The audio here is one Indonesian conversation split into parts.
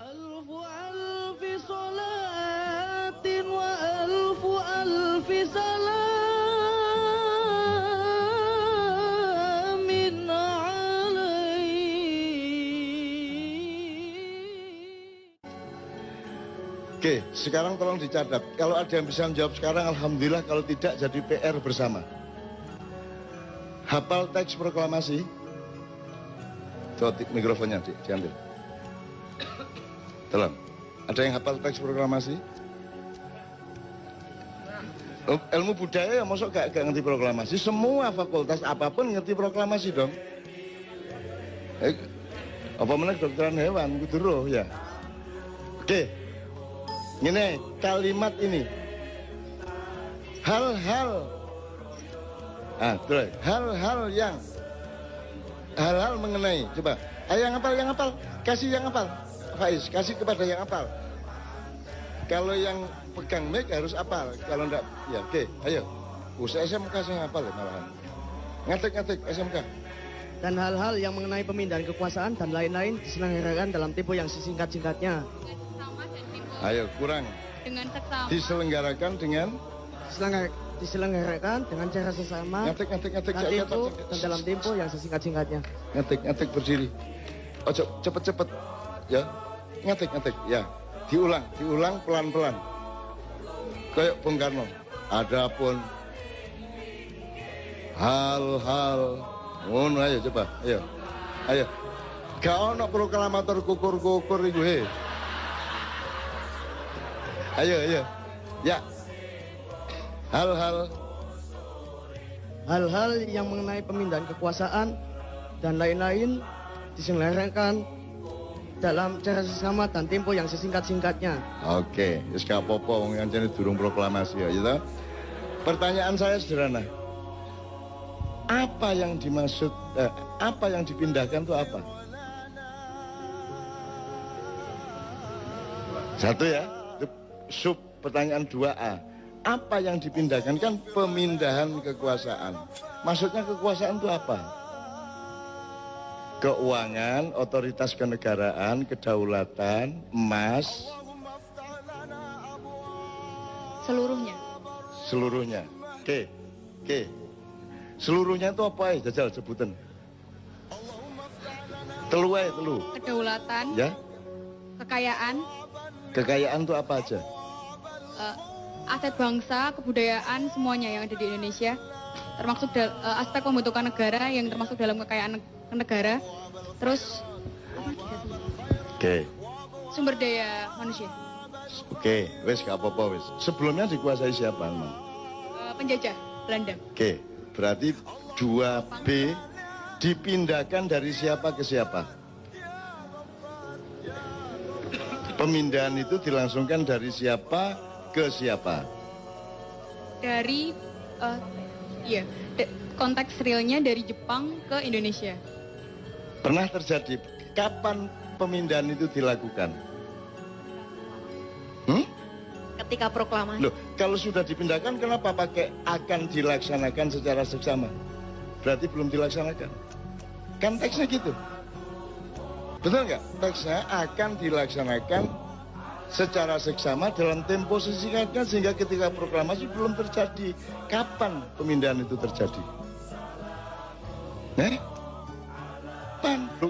ألف ألف صلاة وألف ألف سلام عليك. Oke, sekarang tolong dicatat. Kalau ada yang bisa menjawab sekarang, alhamdulillah. Kalau tidak, jadi PR bersama. Hafal teks proklamasi? Coba mikrofonnya diambil. Tolong. Ada yang hafal teks proklamasi? Oh, ilmu budaya ya masuk gak ngerti proklamasi. Semua fakultas apapun ngerti proklamasi dong. Apa mana kedokteran hewan, kudu roh ya. Oke. Ini kalimat ini. Hal-hal. Terus hal-hal mengenai. Coba. Ayo yang hafal. Kasih yang hafal. Faiz, kasih kepada yang hafal. Kalau yang pegang mic harus hafal. Kalau enggak, ya oke. Ayo. Usah SMK saya hafal ya malahan. Ngetik SMK. Dan hal-hal yang mengenai pemindahan kekuasaan dan lain-lain diselenggarakan dalam tempo yang sesingkat-singkatnya. Ayo, kurang. Dengan seksama. Diselenggarakan dengan cara sesama. Ngetik. Dan dalam tempo yang sesingkat-singkatnya. Ngetik berdiri. Ojo, cepet. Ya. Ngetik. Ya. Diulang pelan-pelan. Kayak Bung Karno. Adapun hal-hal. Ayo coba. Ayo. Gak ono proklamator kukur-kukur iku he. Ayo. Ya. Hal-hal yang mengenai pemindahan kekuasaan dan lain-lain diselenggarakan dalam cara sesama dan tempo yang sesingkat-singkatnya. Oke, wis gak apa-apa wong kancane durung proklamasi ya, gitu. Pertanyaan saya sederhana. Apa yang dimaksud apa yang dipindahkan itu apa? Satu ya. Sub pertanyaan 2A. Apa yang dipindahkan kan pemindahan kekuasaan. Maksudnya kekuasaan itu apa? Keuangan, otoritas kenegaraan, kedaulatan, emas. Seluruhnya. Oke. Seluruhnya itu apa ya? Jajal sebutan. Telu. Kedaulatan. Ya. Kekayaan itu apa aja? Aset bangsa, kebudayaan, semuanya yang ada di Indonesia. Termasuk aspek pembentukan negara yang termasuk dalam kekayaan negara. Terus Oke. Sumber daya manusia. Oke, wes gak apa-apa wes. Sebelumnya dikuasai siapa emang? Penjajah Belanda. Oke, berarti 2B dipindahkan dari siapa ke siapa? Pemindahan itu dilangsungkan dari siapa ke siapa? Dari konteks realnya dari Jepang ke Indonesia. Pernah terjadi. Kapan pemindahan itu dilakukan? Ketika proklamasi. Loh, kalau sudah dipindahkan kenapa pakai akan dilaksanakan secara seksama? Berarti belum dilaksanakan. Kan teksnya gitu. Betul nggak? Teksnya akan dilaksanakan secara seksama dalam tempo sesingkatnya sehingga ketika proklamasi belum terjadi. Kapan pemindahan itu terjadi?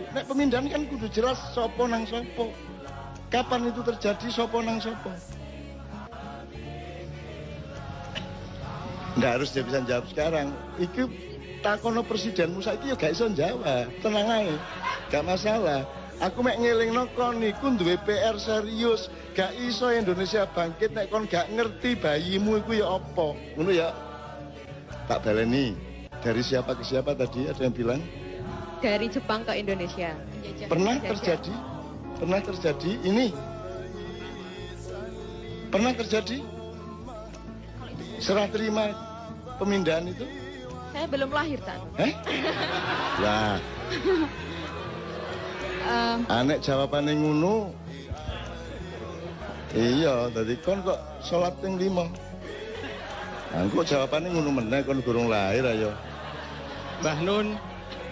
Nek pemindahan kan kudu jelas sopo nang sopo. Kapan itu terjadi, sopo nang sopo. Nggak harus dia bisa jawab sekarang. Iki takono presidenmu saiki ya gak iso jawab. Tenang aja, gak masalah. Aku mek ngelingno kon niku duwe PR serius. Gak iso Indonesia bangkit nek kon gak ngerti bayimu iku ya apa. Ngono ya. Tak baleni. Dari siapa ke siapa tadi ada yang bilang? Dari Jepang ke Indonesia. Pernah terjadi? Pernah terjadi ini? Pernah terjadi? Serah terima pemindahan itu? Saya belum lahir saat. Lah. Anek jawabannya ngono. Iya, tadi kon kok sholat ping 5. Kok jawabannya ngono meneh kon durung lahir ayo. Mbah Nun.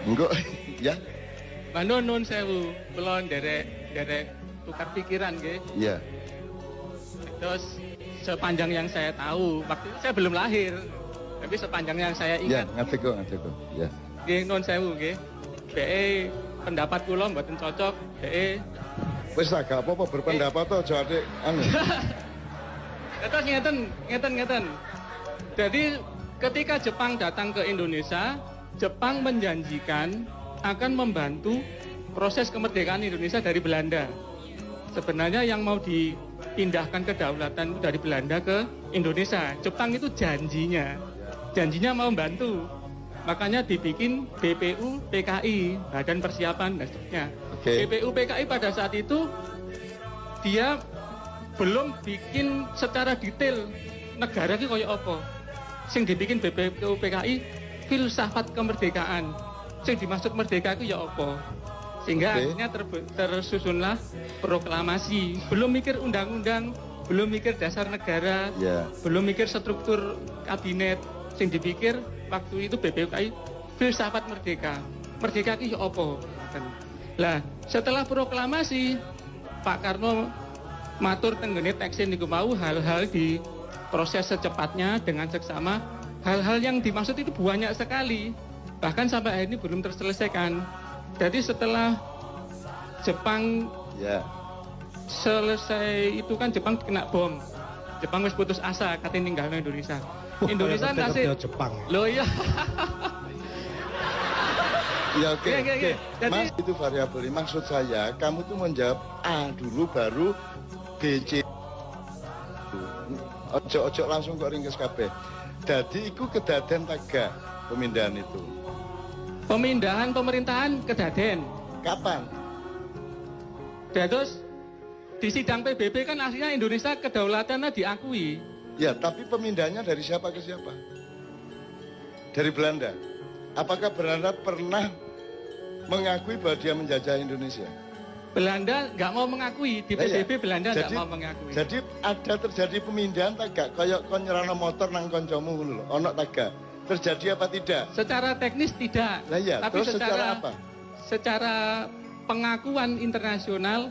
Engko ya. Mbah Nun sewu. Kula nderek tukar pikiran nggih. Iya. Terus sepanjang yang saya tahu, waktu itu saya belum lahir. Tapi sepanjang yang saya Iya, ingat, ngerti kok. Ya. nggih nuwun sewu nggih. BE pendapat kula mboten cocok, BE. Wis lah gak apa-apa berpendapat to aja adik anu. Terus ngeten. Jadi ketika Jepang datang ke Indonesia, Jepang menjanjikan akan membantu proses kemerdekaan Indonesia dari Belanda. Sebenarnya yang mau dipindahkan kedaulatan dari Belanda ke Indonesia. Jepang itu janjinya mau membantu. Makanya dibikin BPU PKI, Badan Persiapan dan seterusnya. Oke. BPU PKI pada saat itu dia belum bikin secara detail negara itu kayak apa. Sing dibikin BPU PKI filsafat kemerdekaan. Sing dimaksud merdeka itu ya apa. Sehingga Oke. akhirnya tersusunlah proklamasi. Belum mikir undang-undang, belum mikir dasar negara, Ya. belum mikir struktur kabinet. Sing dipikir waktu itu BPUKI filsafat merdeka. Merdeka itu ya apa? Lah, setelah proklamasi Pak Karno matur tenggene teksin niku mau hal-hal di proses secepatnya dengan seksama. Hal-hal yang dimaksud itu banyak sekali. Bahkan sampai hari ini belum terselesaikan. Jadi setelah Jepang Ya. selesai itu kan Jepang kena bom. Jepang wis putus asa katanya ninggalin Indonesia. Indonesia nasib Jepang. loh iya. Ya oke. Iya, iya, iya. Oke. Jadi- Mas itu variabel. Maksud saya kamu tuh menjawab A dulu baru B C. Ojo langsung kok ringkes kabeh. Dadi iku kedaden taga pemindahan itu. Pemindahan pemerintahan ke Daden. Kapan? Terus di sidang PBB kan aslinya Indonesia kedaulatannya diakui. Ya, tapi pemindahannya dari siapa ke siapa? Dari Belanda. Apakah Belanda pernah mengakui bahwa dia menjajah Indonesia? Belanda nggak mau mengakui, di Lah iya. PBB Belanda nggak Jadi- mau mengakui. Jadi ada terjadi pemindahan tak gak? Kayak kon nyerana motor nang koncomu ngono lho. Ono tak gak? Terjadi apa tidak? Secara teknis tidak, Lah iya, tapi terus secara apa? secara pengakuan internasional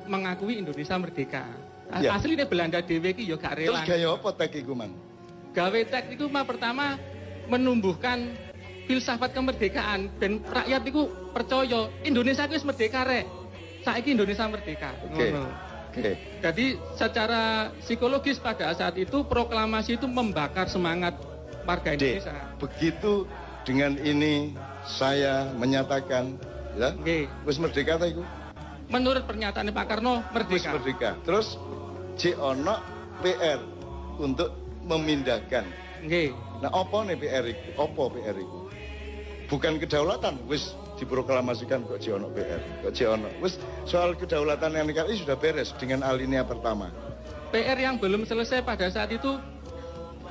mengakui Indonesia merdeka. Iya. Asli ini Belanda dhewe iki ya gak Terus rela. gaya apa tak iku man? Gawe tek itu mah pertama menumbuhkan filsafat kemerdekaan dan rakyat itu percaya Indonesia itu wis merdeka rek. Saiki Indonesia merdeka. Oke. Ngono. Oke. Jadi secara psikologis pada saat itu proklamasi itu membakar semangat warga D. Indonesia. Begitu dengan ini saya menyatakan ya, Oke. wis merdeka ta iku? Menurut pernyataan Pak Karno Wis merdeka. merdeka. Terus J ono PR untuk memindahkan. Oke. Nah, apa nih PR iku? Apa PR iku? Bukan kedaulatan, wis diproklamasikan kok J ono PR. Kok J ono. Wis soal kedaulatan yang NKRI sudah beres dengan alinea pertama. PR yang belum selesai pada saat itu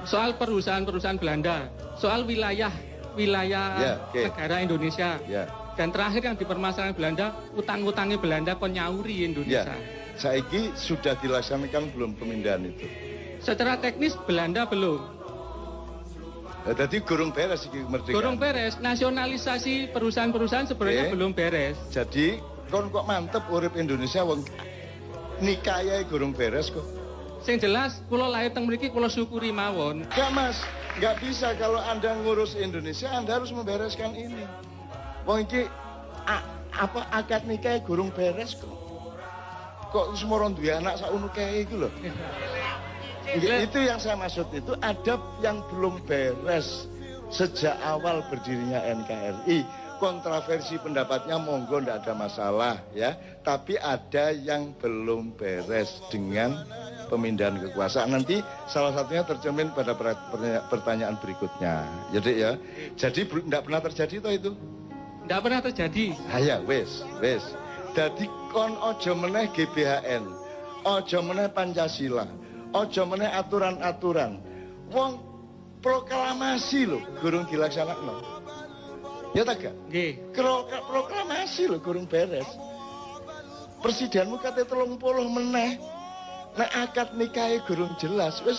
soal perusahaan-perusahaan Belanda, soal wilayah Ya, oke. negara Indonesia. Ya. Dan terakhir yang dipermasalahkan Belanda, utang-utangnya Belanda kok nyauri Ya. Indonesia. Saiki sudah dilaksanakan belum pemindahan itu? Secara teknis Belanda belum. Nah, tadi gurung beres iki merdeka. Gorong beres, nasionalisasi perusahaan-perusahaan sebenarnya Oke. belum beres. Jadi kon kok mantep urip Indonesia wong nikahe gurung beres kok. Sing jelas, kulo lahir teng mriki kulo syukuri mawon. Enggak Mas, enggak bisa kalau Anda ngurus Indonesia Anda harus membereskan ini. Wong iki apa akad nikah gurung beres kok. Kok semua duwe anak sakunu kae iku lho. Nggih, itu yang saya maksud itu ada yang belum beres sejak awal berdirinya NKRI. Kontroversi pendapatnya monggo ndak ada masalah ya, tapi ada yang belum beres dengan pemindahan kekuasaan. Nanti salah satunya tercermin pada pertanyaan berikutnya. Jadi ya, jadi ndak pernah terjadi toh itu. Tidak pernah terjadi. Haya wes. Dadi kon ojo meneh GBHN, ojo meneh Pancasila, ojo meneh aturan-aturan. Wong proklamasi lho, gurung dilaksanakno. Ya tak gak? Nggih. Proklamasi lho, gurung beres. Presidenmu kate 30 meneh. Nek akad nikahe gurung jelas, wis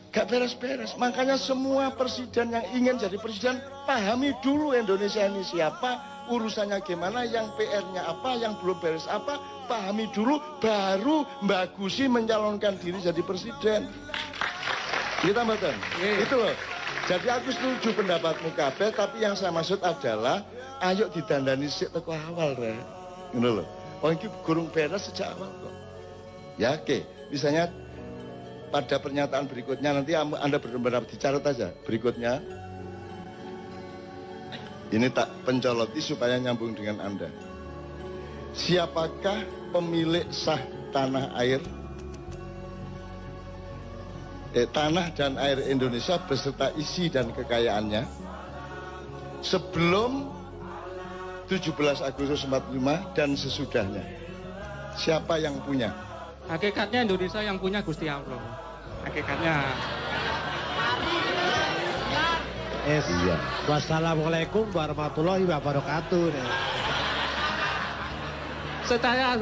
gak beres-beres. Makanya semua presiden yang ingin jadi presiden pahami dulu Indonesia ini siapa, urusannya gimana, yang PR-nya apa, yang belum beres apa, pahami dulu, baru Mbak Gusi mencalonkan diri jadi presiden. Kita mboten. Itu loh. Jadi aku setuju pendapatmu kabeh, tapi yang saya maksud adalah ayo didandani sik teko awal rek. Ngono lho. Wong iki gurung beres sejak awal kok. Ya oke, misalnya pada pernyataan berikutnya nanti Anda benar-benar dicatat aja berikutnya. Ini tak pencoloti supaya nyambung dengan Anda. Siapakah pemilik sah tanah air? Tanah dan air Indonesia beserta isi dan kekayaannya sebelum 17 Agustus 45 dan sesudahnya. Siapa yang punya? Hakikatnya Indonesia yang punya Gusti Allah. Hakikatnya. Iya. Wassalamualaikum warahmatullahi wabarakatuh. Secara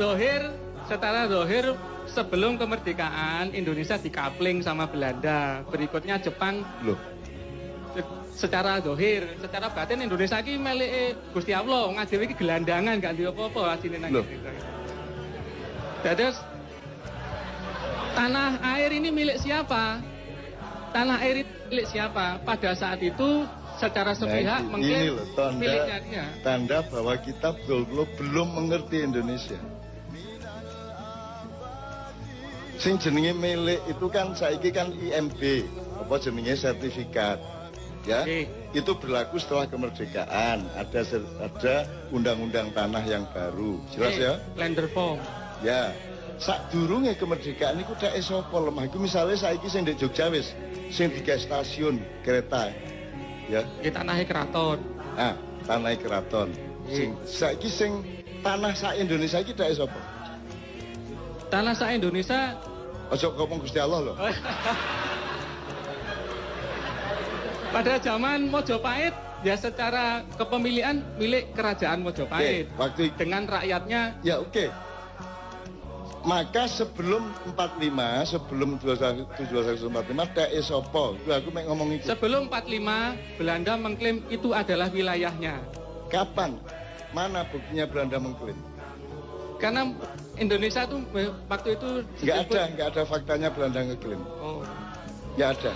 zahir sebelum kemerdekaan Indonesia dikapling sama Belanda. Berikutnya Jepang. Loh. Secara zahir, secara batin Indonesia ini milik Gusti Allah. Ngadewe iki gelandangan gak duwe apa-apa asline nang Indonesia. Terus tanah air ini milik siapa? Tanah air ini milik siapa? Pada saat itu secara sepihak mengklaim miliknya dia. Tanda bahwa kita belum mengerti Indonesia. Sing jenenge milik itu kan saiki kan IMB, apa jenenge sertifikat. Ya, itu berlaku setelah kemerdekaan. Ada undang-undang tanah yang baru. Jelas ya? Land reform. Ya. Sadurunge kemerdekaan iku dak sapa lemah iku misale saiki sing ndek Jogja wis sing 3 stasiun kereta. Ya, iki tanahe keraton. Ah, tanahe keraton. Saiki sing tanah sak Indonesia iki dak sapa? Tanah sak Indonesia ojo ngomong Gusti Allah loh. Pada zaman Mojopahit ya secara kepemilikan milik kerajaan Mojopahit. Waktu dengan rakyatnya. Ya oke. Maka sebelum 45, sebelum 1745 dae sapa? Aku mek ngomong itu. Sebelum 45 Belanda mengklaim itu adalah wilayahnya. Kapan? Mana buktinya Belanda mengklaim? Karena Indonesia itu waktu itu nggak ada faktanya Belanda ngeklaim. Oh. Nggak ada.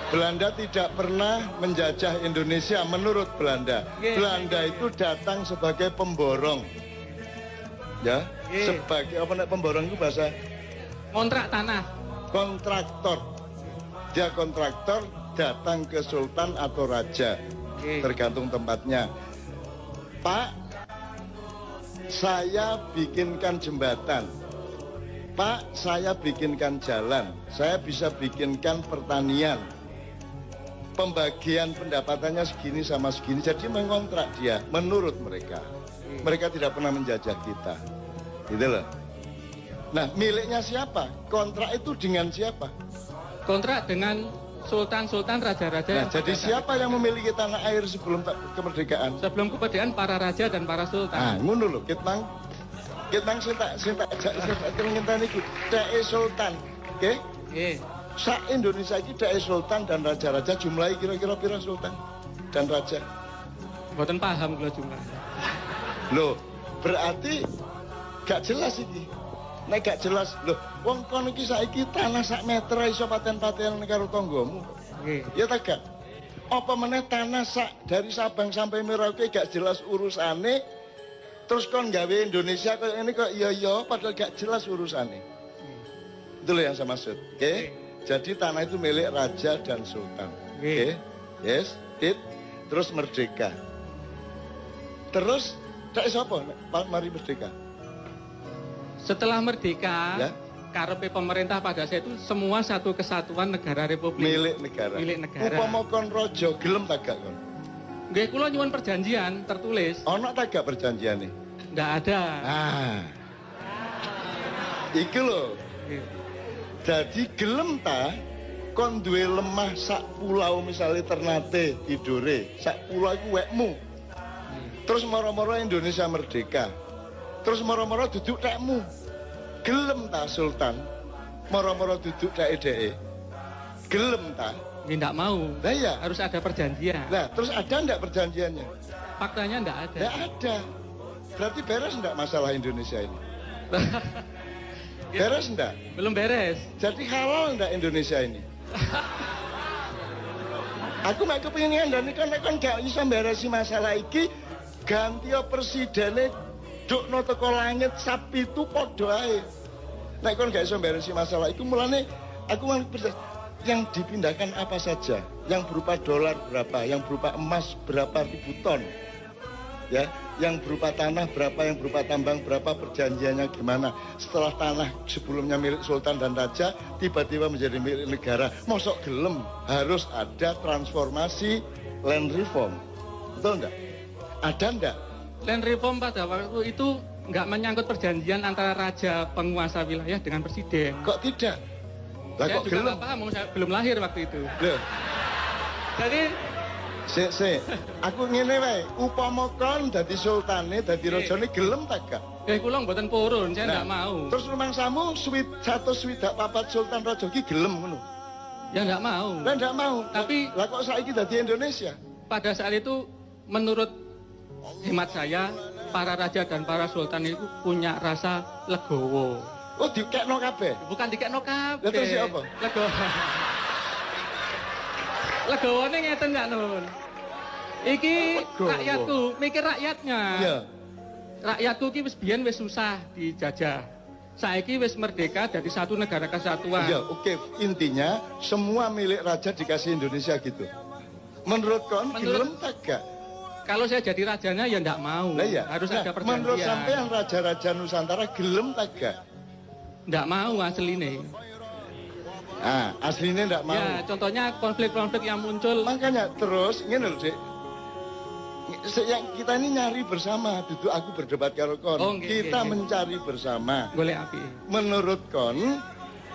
Belanda tidak pernah menjajah Indonesia menurut Belanda. Belanda itu datang sebagai pemborong. Ya, sebagai apa nek pemborong itu bahasa kontrak tanah. Kontraktor. Dia kontraktor datang ke sultan atau raja. Tergantung tempatnya. Pak, saya bikinkan jembatan. Pak, saya bikinkan jalan. Saya bisa bikinkan pertanian. Pembagian pendapatannya segini sama segini. Jadi mengontrak dia menurut mereka. Mereka tidak pernah menjajah kita. Gitu loh. Nah, miliknya siapa? Kontrak itu dengan siapa? Kontrak dengan sultan-sultan, raja-raja. Nah, jadi siapa yang memiliki tanah air sebelum kemerdekaan? Sebelum kemerdekaan para raja dan para sultan. Ah, ngono lho, kitang sing tak ngenteni iku dae sultan. Oke? Nggih. Sak Indonesia iki dae sultan dan raja-raja jumlahnya kira-kira pira sultan dan raja? Mboten paham kula jumlahnya. Loh, berarti gak jelas iki. Nek gak jelas, loh, wong kon iki saiki tanah sak meter iso paten-paten karo tanggamu. Nggih. Ya ta gak? Apa meneh tanah sak dari Sabang sampai Merauke gak jelas urusane, terus kon gawe Indonesia kayak ini kok iya padahal gak jelas urusane. Itu loh yang saya maksud. Oke? Jadi tanah itu milik raja dan sultan. Oke? Yes, terus merdeka. Terus tak sapa mari merdeka. Setelah merdeka, ya? karepe pemerintah pada saat itu semua satu kesatuan negara republik. Milik negara. Milik negara. Upama kon raja gelem ta gak kon? Nggih, kula nyuwun perjanjian tertulis. Ana ta gak perjanjiane? Nggak ada. Ah. Iki lho. Jadi gelem ta kon duwe lemah sak pulau misalnya Ternate, Tidore, sak pulau iku wekmu. Terus moro-moro Indonesia merdeka. Terus moro-moro duduk tekmu. Gelem ta sultan? Moro-moro duduk dhek-dheke. Gelem ta? Nggih, ndak mau. Nah ya, harus ada perjanjian. nah terus ada ndak perjanjiannya? Faktanya enggak ada. Enggak ada. Berarti beres enggak masalah Indonesia ini? Beres enggak? Belum beres. Jadi halal enggak Indonesia ini? Aku mek kepengin ngandani kan gak iso beresi masalah iki, ganti presidene dukno teko langit sapi itu padha ae. Nek kon gak iso beresi masalah iku mulane aku yang dipindahkan apa saja, yang berupa dolar berapa, yang berupa emas berapa ribu ton. Ya, yang berupa tanah berapa, yang berupa tambang berapa, perjanjiannya gimana. Setelah tanah sebelumnya milik sultan dan raja tiba-tiba menjadi milik negara, mosok gelem harus ada transformasi land reform. Betul enggak? Ada enggak? Land reform pada waktu itu nggak menyangkut perjanjian antara raja penguasa wilayah dengan presiden. Kok tidak? Lah Saya kok juga gelem? nggak paham, saya belum lahir waktu itu. Loh, Jadi sik. Aku ngene wae, upama kon dadi sultane, dadi rajane gelem tak gak? kula mboten purun, saya nggak mau. Terus rumangsamu 124 sultan raja ki gelem ngono. Ya nggak mau. Lah ndak mau. Tapi lah kok saiki dadi Indonesia? pada saat itu menurut hemat saya para raja dan para sultan itu punya rasa legowo. Oh, dikekno kabeh. Bukan dikekno kabeh. Lah terus ya apa? Legowo. Legowonya ngeten Kak Nun. Iki Legowo. rakyatku, mikir rakyatnya. Iya. Rakyatku ki wis biyen wis susah dijajah. Saiki wis merdeka dari satu negara kesatuan. Iya, oke. Intinya semua milik raja dikasih Indonesia gitu. Menurut kon gelem tak gak? Kalau saya jadi rajanya ya ndak mau. Lah iya. Harus ada perjanjian. Menurut sampean raja-raja Nusantara gelem tak gak? Ndak mau asline. Ah, aslinya ndak mau. Ya, contohnya konflik-konflik yang muncul. Makanya terus ngene lho, Dik. Yang kita ini nyari bersama, duduk aku berdebat karo kon. Oh, nggih, Kita nggih. mencari bersama. Golek api. Menurut kon,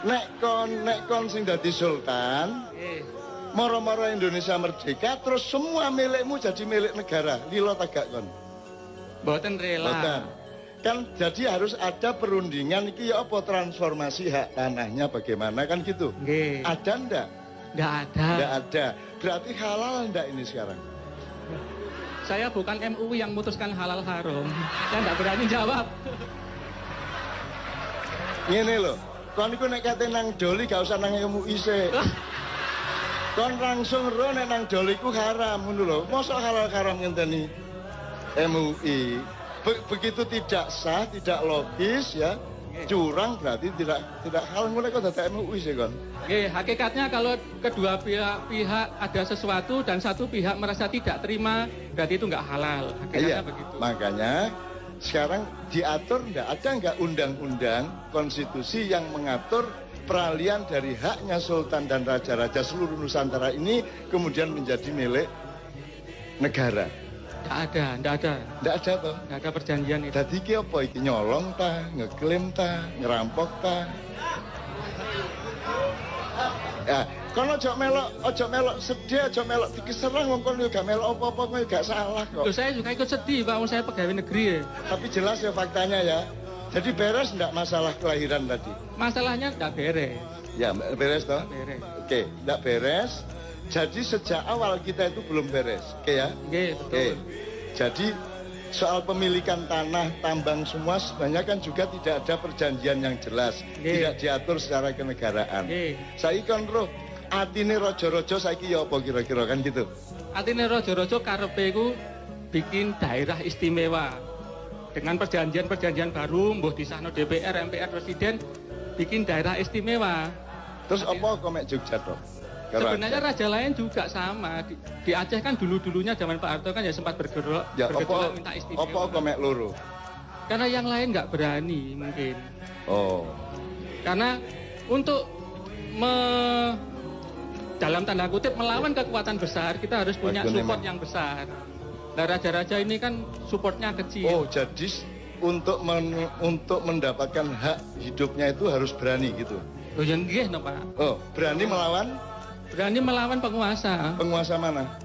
nek kon sing dadi sultan, moro-moro Indonesia merdeka, terus semua milikmu jadi milik negara. Lilo tagak kon. Mboten rela. Boten. Kan jadi harus ada perundingan iki ya apa transformasi hak tanahnya bagaimana kan gitu. Nggih. Ada ndak? Ndak ada. Ndak ada. Berarti halal ndak ini sekarang? Saya bukan MUI yang memutuskan halal haram. Saya nggak berani jawab. Ngene lho, kon iku nek kate nang doli gak usah nang MUI sik. Kon langsung ro nek nang doli ku haram ngono lho. Mosok halal haram ngenteni MUI. Begitu tidak sah, tidak logis ya. Curang berarti tidak halal ngono kok dadi MUI sih kon. Nggih, hakikatnya kalau kedua pihak ada sesuatu dan satu pihak merasa tidak terima, berarti itu nggak halal. Hakikatnya begitu. Makanya sekarang diatur ada nggak undang-undang konstitusi yang mengatur peralihan dari haknya sultan dan raja-raja seluruh Nusantara ini kemudian menjadi milik negara. Nggak ada. Nggak ada toh? Nggak ada perjanjian itu. Dadi iki apa iki nyolong ta, ngeklaim ta, ngerampok ta? Ya, kono ojo melok sedih, ojo melok dikeserang wong kono gak melok apa-apa kowe gak salah kok. Loh, saya juga ikut sedih Pak, saya pegawai negeri ya. Tapi jelas ya faktanya ya. Jadi beres enggak masalah kelahiran tadi? Masalahnya nggak beres. Ya, beres toh? Nggak beres. Oke, enggak beres. Jadi sejak awal kita itu belum beres, oke ya? Nggih, betul. Oke. Jadi soal pemilikan tanah, tambang semua sebenarnya kan juga tidak ada perjanjian yang jelas, Nggih. tidak diatur secara kenegaraan. Nggih. Saiki kon roh, atine rojo-rojo saiki ya apa kira-kira kan gitu. Artinya rojo-rojo karepe iku bikin daerah istimewa. Dengan perjanjian-perjanjian baru, mbuh disahno DPR, MPR, Presiden, bikin daerah istimewa. Terus apa kok mek Jogja toh? Karo Sebenarnya Aceh. raja lain juga sama. Di Aceh kan dulu-dulunya zaman Pak Harto kan ya sempat bergerak Ya apa minta istimewa. kok mek loro? Karena yang lain nggak berani mungkin. Oh. Karena untuk dalam tanda kutip melawan kekuatan besar, kita harus punya Waduh, support memang. yang besar. Nah, raja-raja ini kan supportnya Oh, kecil. jadi untuk mendapatkan hak hidupnya itu harus berani gitu. Oh, yang nggih no, Pak. Oh, berani melawan Berani melawan penguasa. penguasa mana?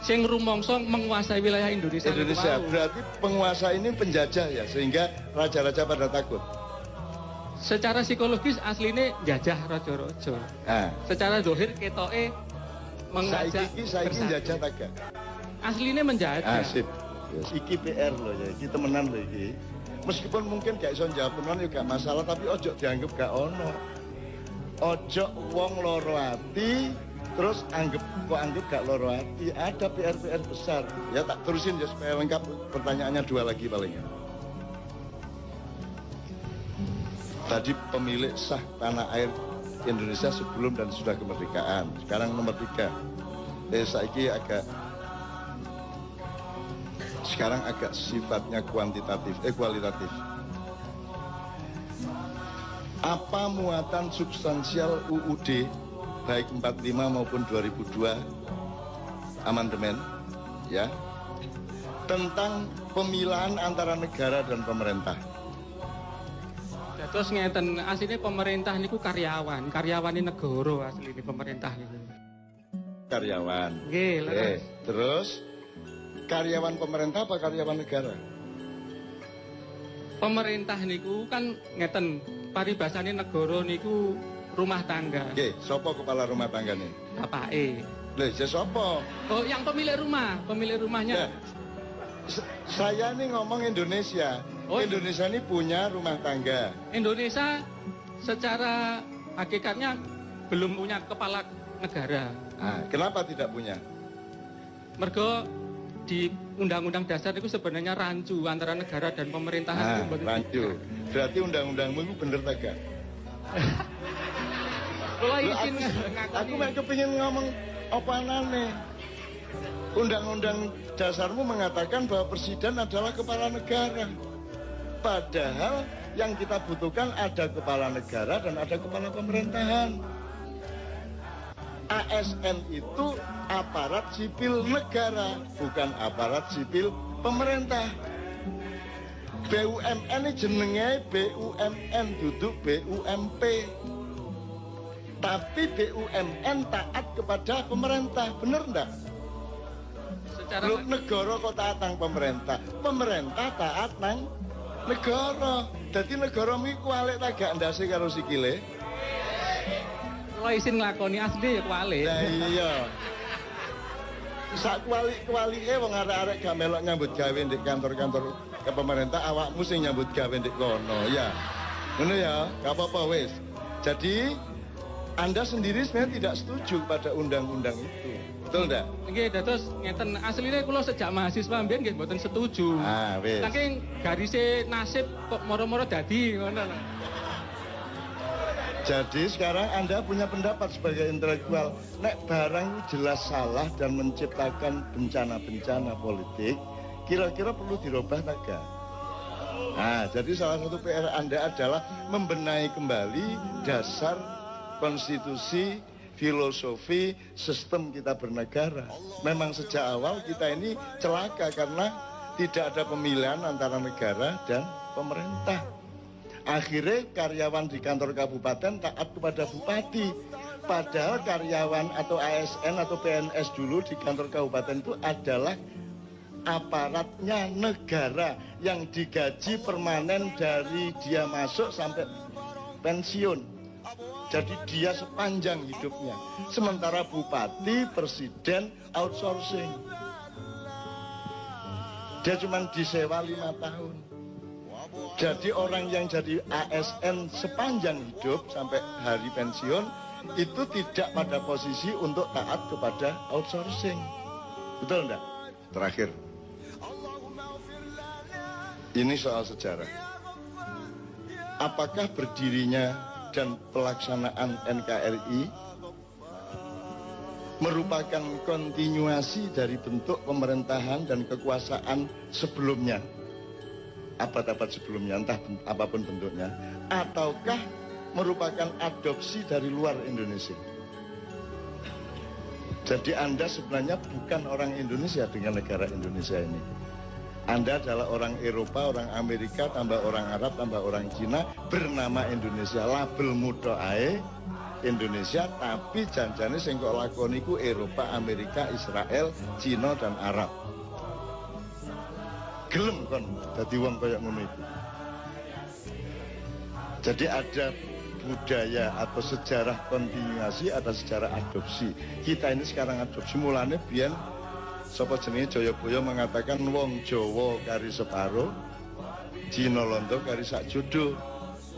Sing rumangsa menguasai wilayah Indonesia. Indonesia. niku wau. Berarti penguasa ini penjajah ya, sehingga raja-raja pada takut. Secara psikologis aslinya jajah raja-raja. Nah, Secara dohir ketoke mengajak saiki bersatu. jajah tak gak? aslinya menjajah. Asip. Iki PR loh ya, iki temenan loh iki. Meskipun mungkin gak iso njawab temenan ya gak masalah, tapi ojo dianggap gak ono. Ojo wong loro ati terus anggap gak loro ati. Ada PR besar. Ya tak terusin ya supaya lengkap, pertanyaannya 2 lagi paling. Tadi pemilik sah tanah air Indonesia sebelum dan sudah kemerdekaan. Sekarang nomor 3. Sekarang agak sifatnya kualitatif. Apa muatan substansial UUD baik 45 maupun 2002 amandemen ya tentang pemilahan antara negara dan pemerintah? Terus ngeten, aslinya pemerintah niku karyawan ini negara aslinya pemerintah niku. Karyawan. Nggih, terus karyawan pemerintah apa karyawan negara? Pemerintah niku kan ngeten, paribasane negara niku rumah tangga. Nggih, sapa kepala rumah tangga nih? Bapake. Lha sapa? Oh, yang pemilik rumahnya. Ya, saya nih ngomong Indonesia. Oh, Indonesia ini punya rumah tangga. Indonesia secara hakikatnya belum punya kepala negara. Kenapa tidak punya? Mergo di Undang-Undang Dasar itu sebenarnya rancu antara negara dan pemerintahan. Rancu. Berarti undang-undangmu itu bener tak gak? Aku mau kepingin ngomong apa aneh. Undang-undang dasarmu mengatakan bahwa presiden adalah kepala negara. Padahal yang kita butuhkan ada kepala negara dan ada kepala pemerintahan. ASN itu aparat sipil negara, bukan aparat sipil pemerintah. BUMN ini jenenge BUMN, duduk BUMP. Tapi BUMN taat kepada pemerintah, bener enggak? Lu negara kok taat nang pemerintah, pemerintah taat nang negara. Jadi negara ini kualik tak gak ndase karo sikile. Kalau isin nglakoni asli ya kualik. Nah iya. Sak kualik-kualike wong arek-arek gak melok nyambut gawe di kantor-kantor ke pemerintah, awakmu sing nyambut gawe di kono ya. Ngono ya, gak apa-apa wis. Jadi Anda sendiri sebenarnya tidak setuju pada undang-undang itu. Betul enggak? Nggih, terus ngeten asline kula sejak mahasiswa mbiyen nggih mboten setuju. Wis. Saking garise nasib kok moro-moro dadi ngono lho. Jadi sekarang Anda punya pendapat sebagai intelektual, nek barang jelas salah dan menciptakan bencana-bencana politik, kira-kira perlu dirubah tak gak? Jadi salah satu PR Anda adalah membenahi kembali dasar konstitusi, filosofi, sistem kita bernegara. Memang sejak awal kita ini celaka karena tidak ada pemilihan antara negara dan pemerintah. Akhirnya karyawan di kantor kabupaten taat kepada bupati. Padahal karyawan atau ASN atau PNS dulu di kantor kabupaten itu adalah aparatnya negara yang digaji permanen dari dia masuk sampai pensiun. Jadi dia sepanjang hidupnya. Sementara bupati, presiden outsourcing. Dia cuma disewa 5 tahun. Jadi orang yang jadi ASN sepanjang hidup sampai hari pensiun itu tidak pada posisi untuk taat kepada outsourcing. Betul enggak? Terakhir. Ini soal sejarah. Apakah berdirinya dan pelaksanaan NKRI merupakan kontinuasi dari bentuk pemerintahan dan kekuasaan sebelumnya, abad-abad sebelumnya, entah apapun bentuknya, ataukah merupakan adopsi dari luar Indonesia? Jadi Anda sebenarnya bukan orang Indonesia dengan negara Indonesia ini. Anda adalah orang Eropa, orang Amerika, tambah orang Arab, tambah orang Cina, bernama Indonesia, label muda ae Indonesia, tapi janjane sing kok lakoni ku Eropa, Amerika, Israel, Cina dan Arab. Gelem kon dadi wong kaya ngono iku. Jadi ada budaya atau sejarah kontinuasi, ada sejarah adopsi. Kita ini sekarang adopsi, mulane biyen sapa jenenge Jayabaya mengatakan wong Jawa kari separo, Cina Londo kari sak jodoh.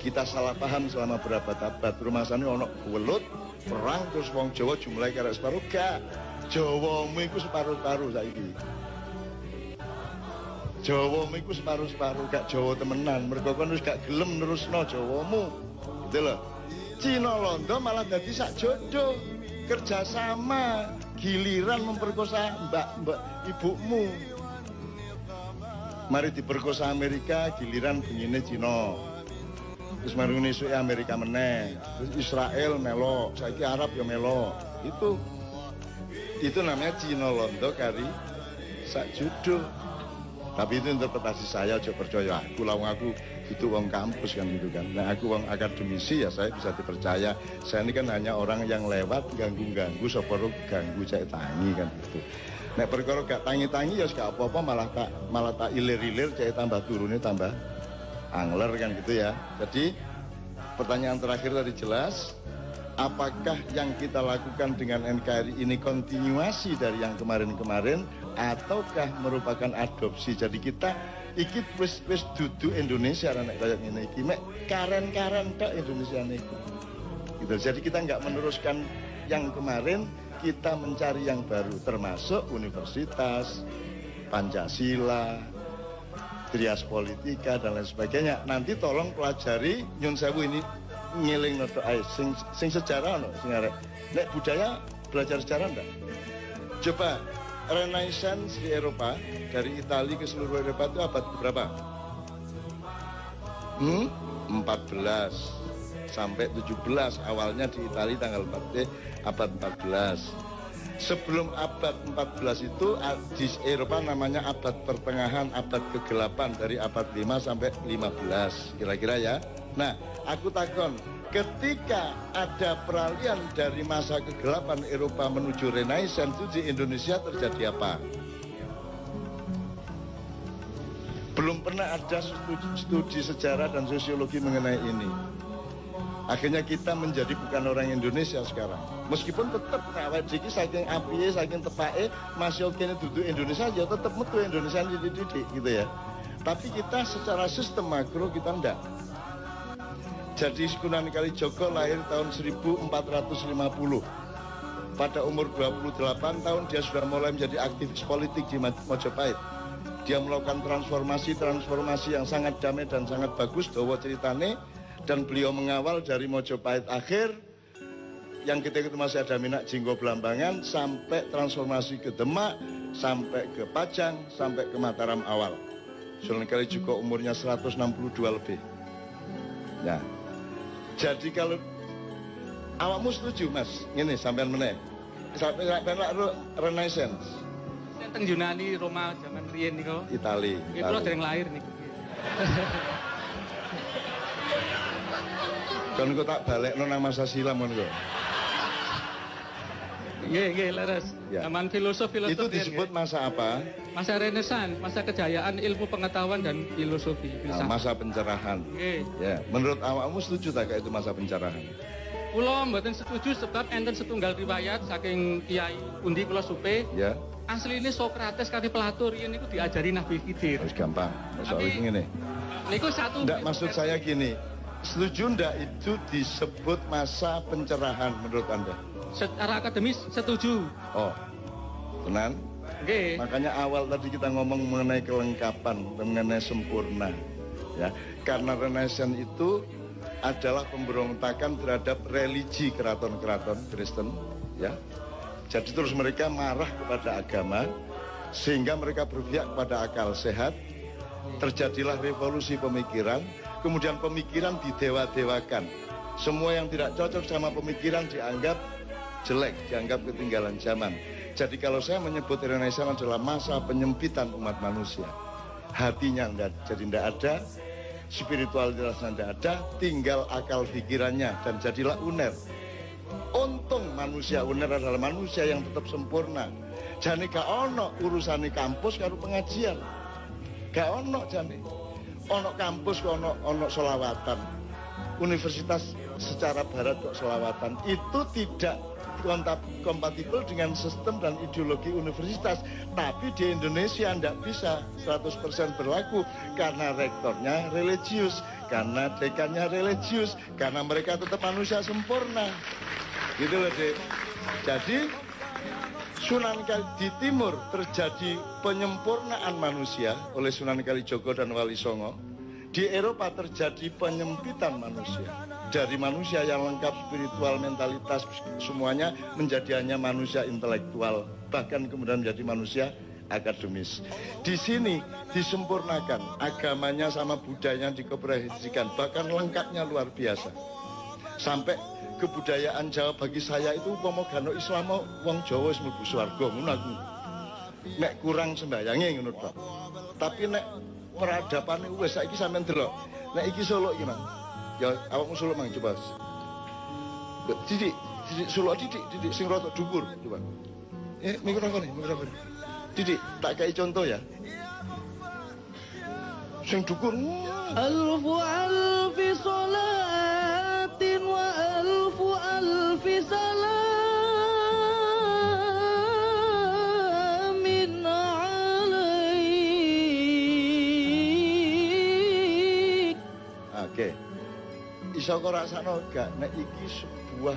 Kita salah paham selama berabad-abad. Rumasane ana welut perang terus wong Jawa jumlahe kari separo, gak. Jawamu iku separo-separo saiki. Jawamu iku separo-separo, gak Jawa temenan. Mergo kon wis gak gelem nerusno Jawamu. Gitu loh. Cina Londo malah dadi sak jodoh. Kerjasama, giliran memperkosa mbak ibumu. Mari diperkosa Amerika, giliran bengine Cina. Terus mari nisuke Amerika meneh. Terus Israel melok, saiki Arab ya melok. Itu namanya Cina Londo kari sak jodoh. Tapi itu interpretasi saya, aja percaya aku, lawang aku itu wong kampus kan gitu kan. Nah aku wong akademisi ya saya bisa dipercaya. Saya ini kan hanya orang yang lewat ganggu-ganggu, soporo ganggu cek tangi kan gitu. Nek perkara gak tangi-tangi ya gak apa-apa, malah tak ilir-ilir cek tambah turunnya tambah angler kan gitu ya. Jadi pertanyaan terakhir tadi jelas, apakah yang kita lakukan dengan NKRI ini kontinuasi dari yang kemarin-kemarin ataukah merupakan adopsi? Jadi kita iki wis dudu Indonesia nek kaya ngene iki mek karen-karen tok Indonesia niku. Gitu. Jadi kita nggak meneruskan yang kemarin, kita mencari yang baru termasuk universitas, Pancasila, Trias Politika dan lain sebagainya. Nanti tolong pelajari nyun sewu ini ngiling noto ae sing sejarah no sing arek. Nek budaya belajar sejarah ndak? Coba Renaissance di Eropa dari Italia ke seluruh Eropa itu abad berapa? 14 sampai 17 awalnya di Italia tanggal 4 abad 14. Sebelum abad 14 itu di Eropa namanya abad pertengahan, abad ke-8 dari abad 5 sampai 15 kira-kira ya. Nah, aku takon, ketika ada peralihan dari masa kegelapan Eropa menuju Renaissance itu di Indonesia terjadi apa? Belum pernah ada studi sejarah dan sosiologi mengenai ini. Akhirnya kita menjadi bukan orang Indonesia sekarang. Meskipun tetap awake iki saking apiye, saking tepake masih oke duduk Indonesia ya tetap metu Indonesia dididik gitu ya. Tapi kita secara sistem makro kita ndak. Jadi Sunan Kalijaga lahir tahun 1450. Pada umur 28 tahun dia sudah mulai menjadi aktivis politik di Mojopahit. Dia melakukan transformasi yang sangat damai dan sangat bagus, dawa ceritane, dan beliau mengawal dari Mojopahit akhir yang kita itu masih ada Minak Jinggo Blambangan sampai transformasi ke Demak, sampai ke Pajang, sampai ke Mataram awal. Sunan Kalijaga umurnya 162 lebih. Nah, jadi kalau awakmu setuju Mas, ngene sampean meneh. Sampai Renaissance. Teng Yunani, Roma zaman riyen niku. Itali. Itu lho dereng lahir niku. Kon kok tak balekno nang masa silam ngono kok. Nggih, leres. Ya. Zaman filosof Itu disebut masa apa? masa Renaissance, masa kejayaan ilmu pengetahuan dan filosofi. Nah, masa pencerahan. Nggih. Ya, menurut awakmu setuju tak itu masa pencerahan? Kula mboten setuju sebab enten setunggal riwayat saking Kiai pundi kula supe. Ya. Asli ini Sokrates kali Plato riyen niku diajari Nabi Khidir. Harus gampang. Soal Tapi- ngene. Niku satu. Enggak, maksud saya gini. Setuju enggak itu disebut masa pencerahan menurut Anda? Secara akademis setuju. Oh. Tenan? Nggih. Makanya awal tadi kita ngomong mengenai kelengkapan, mengenai sempurna. Ya, karena Renaissance itu adalah pemberontakan terhadap religi keraton-keraton Kristen, ya. Jadi terus mereka marah kepada agama sehingga mereka berpihak kepada akal sehat. Terjadilah revolusi pemikiran, kemudian pemikiran didewa-dewakan. Semua yang tidak cocok sama pemikiran dianggap jelek, dianggap ketinggalan zaman. Jadi kalau saya menyebut Renaissance adalah masa penyempitan umat manusia. Hatinya jadi tidak ada, spiritualitasnya tidak ada, tinggal akal pikirannya dan jadilah uner. Untung manusia uner adalah manusia yang tetap sempurna. Jane gak ono urusane kampus karo pengajian. Gak ono jane. Ono kampus kok ono selawatan. Universitas secara barat kok selawatan. Itu tidak kompatibel dengan sistem dan ideologi universitas. Tapi di Indonesia tidak bisa 100% berlaku karena rektornya religius, karena dekannya religius, karena mereka tetap manusia sempurna. Gitu loh, Dek. Jadi Sunan di timur terjadi penyempurnaan manusia oleh Sunan Kalijogo dan Wali Songo. Di Eropa terjadi penyempitan manusia. Dari manusia yang lengkap spiritual, mentalitas, semuanya menjadi hanya manusia intelektual. Bahkan kemudian menjadi manusia akademis. Di sini disempurnakan, agamanya sama budayanya dikomprensikan. Bahkan lengkapnya luar biasa. Sampai kebudayaan Jawa bagi saya itu umpama gano Islam wong Jawa wis mlebu swarga ngono aku. Nek kurang sembayange ngono tok. Tapi nek peradapane wis saiki sampean delok. Nek iki Solo iki, Mang. Ya awakmu Solo, Mang, coba. Didik Solo didik sing rada dhuwur coba. Mikrofon. Didik tak kai contoh ya. Sing dhuwur. Alfu alfi salatin wa alfu alfi salamin alaik. Oke. Iso kok rasakno gak nek iki sebuah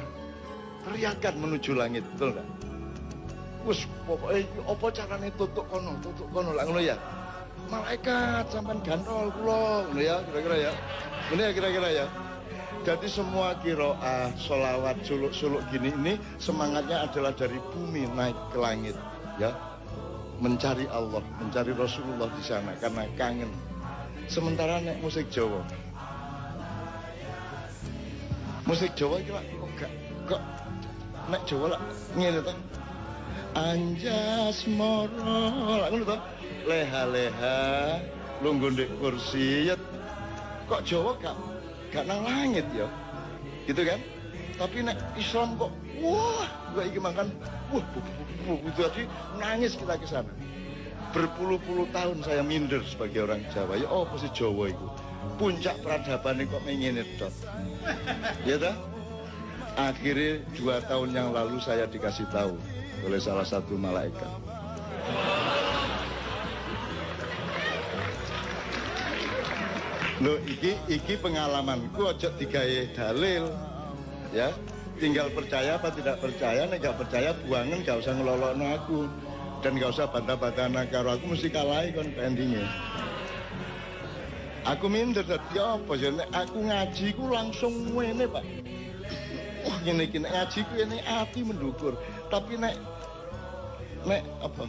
teriakan menuju langit, betul gak? Wes pokoke iki apa carane tutuk kono lah ngono ya. Malaikat sampean gantol kula ngono ya kira-kira ya. Ini ya kira-kira ya. Jadi semua qiraah, sholawat, suluk gini ini semangatnya adalah dari bumi naik ke langit ya. Mencari Allah, mencari Rasulullah di sana karena kangen. Sementara nek musik Jawa. Musik Jawa iki kok nek Jawa lah ngene to. Anjas moro lak ngono to. Leha-leha lungguh ndek kursi ya. Kok Jawa gak nang langit ya. Gitu kan? Tapi nek Islam kok wah, gua iki makan jadi nangis kita ke sana. Berpuluh-puluh tahun saya minder sebagai orang Jawa. Ya apa sih Jawa itu? Puncak peradaban kok ngene tok. Ya dah. Akhirnya 2 tahun yang lalu saya dikasih tahu oleh salah satu malaikat. Loh, iki pengalamanku ojo digawe dalil. Ya, tinggal percaya apa tidak percaya, nek gak percaya buangan gak usah ngelolokno aku. Dan gak usah bantah-bantah karo aku mesti kalahi kon endingnya. Aku minder dadi apa ya nek aku ngaji ku langsung ngene, Pak. Wah, ngene iki nek ngaji ku ini ati mendukur. Tapi nek apa?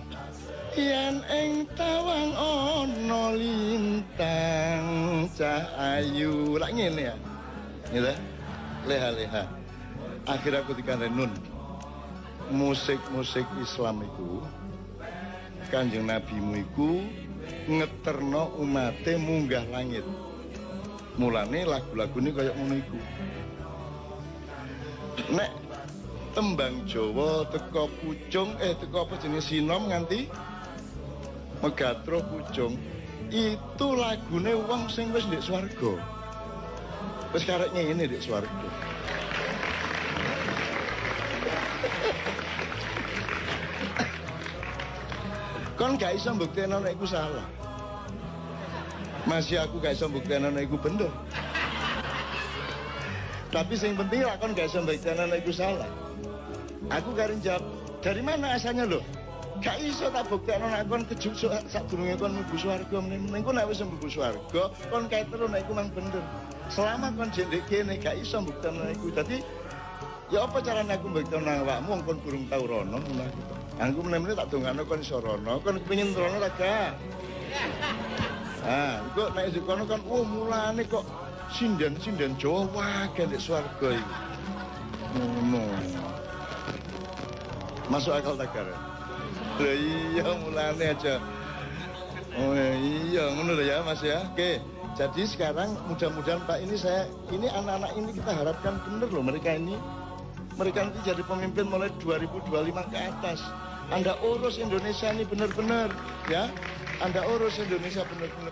Yen ing tawang ana lintang cahayu. Lak ngene ya. Ngene. Leha-leha. Akhir aku dikandani Nun. Musik-musik Islam iku Kanjeng Nabimu iku ngeterno umate munggah langit. Mulane lagu-lagune kaya ngono iku. Nek tembang Jawa teko pucung teko apa jenis sinom nganti Megatro Pucung itu lagune wong sing wis ndek swarga. Wis karek ngene ndek swarga. Kon gak iso mbuktekno nek iku salah. Masih aku gak iso mbuktekno nek iku bener. Tapi sing penting lah kon gak iso mbuktekno nek iku salah. Aku garing jawab, dari mana asalnya lho? Gak iso tak buktekno nek kon kejusuk sadurunge kon mlebu swarga meneh. Engko nek wis mlebu swarga, kon kae terus nek iku mang bener. Selama kon jek kene gak iso buktekno nek iku. Dadi ya apa carane aku mbuktekno nang awakmu wong kon durung tau rono ngono iki. Aku meneh-meneh tak dongakno kon iso rono, kon kepengin rono ta gak? Ah, engko nek isih kono kan mulane kok sinden-sinden Jawa wae ndek swarga iki. Ngono. Masuk akal tak kare? Lah iya mulane aja. Oh iya ngono ya Mas ya. Oke. Jadi sekarang mudah-mudahan Pak ini anak-anak ini kita harapkan bener loh mereka nanti jadi pemimpin mulai 2025 ke atas. Anda urus Indonesia ini benar-benar ya. Anda urus Indonesia benar-benar.